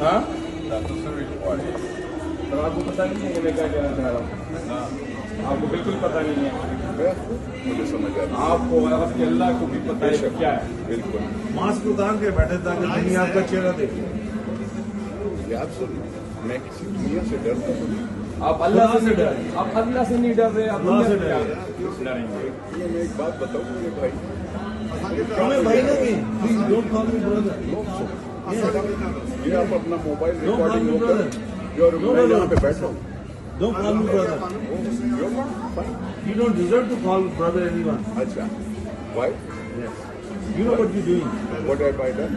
हाँ, तो आपको पता नहीं है कि मैं क्या कहना चाह रहा हूँ? आपको बिल्कुल पता नहीं है। मुझे समझ आ रहा है। आपको आपके अल्लाह को भी पता है क्या है। बिल्कुल मास्क उतार के बैठे ताकि दुनिया आपका चेहरा देखे। याद सुनिए, मैं किसी दुनिया से डरता हूँ। आप अल्लाह से नहीं डर रहे, आप अल्लाह से नहीं डर रहे, आप अल्लाह से डरेंगे। ये मैं एक बात बताऊँ मेरे भाई, हमें भाई नहीं, please don't call me brother. ये आप अपना mobile Don't call recording me होकर brother. जो मैं यहाँ पे बैठा हूँ, Don't call me brother. You don't deserve to call brother anyone. अच्छा, why? Yes. You know what you're doing. What have I done?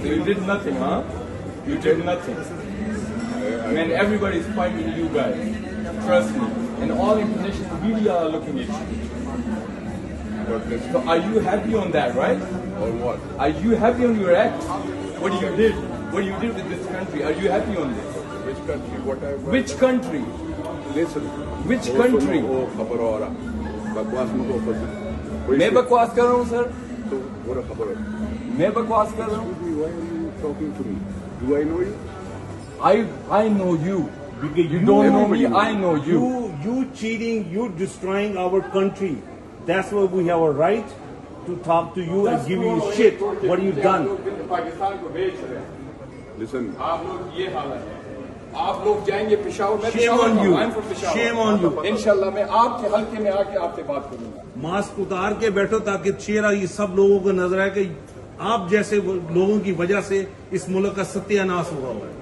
You did nothing, huh? You did nothing. Man, everybody is fighting you guys. Trust me. And all international media are looking at you. But this, So are you happy on that, right? or what? Are you happy on your act? What you did? What you did with this country? Are you happy on this? Which country? What have I? Which country? Listen. Which country? वो खबर हो रहा, बकवास में तो मैं बकवास कर रहा हूँ सर, तो पूरा खबर हो। मैं बकवास कर रहा हूँ। Why are you talking to me? Do I know you? I know you. Because You don't know me, I know you. You cheating, you destroying our country. That's why we have a right to talk to you and give you shit. What have you done? Pakistan को बेच रहे हैं। Listen. आप लोग ये हालत है। आप लोग जाएंगे पेशावर में। Shame on you. I'm from Peshawar. Shame on you. इंशाल्लाह मैं आपके हल्के में आके आपसे बात करूंगा। मास्क उतार के बैठो ताकि चेहरा ये सब लोगों को नजर आए कि आप जैसे लोगों की वजह से इस मुल्क का सत्यानाश हुआ हुआ है।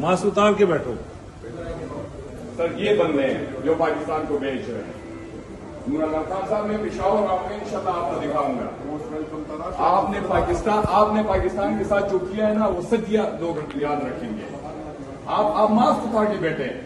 मास्क उतार के बैठो। सर ये बंदे हैं जो पाकिस्तान को बेच रहे हैं। नूर अलम खान साहब मैं पेशावर आऊंगा, इंशाल्लाह आपको दिखाऊंगा। आपने पाकिस्तान के साथ जो किया है ना, वो सदिया लोग याद रखेंगे। आप मास्क उतार के बैठे हैं।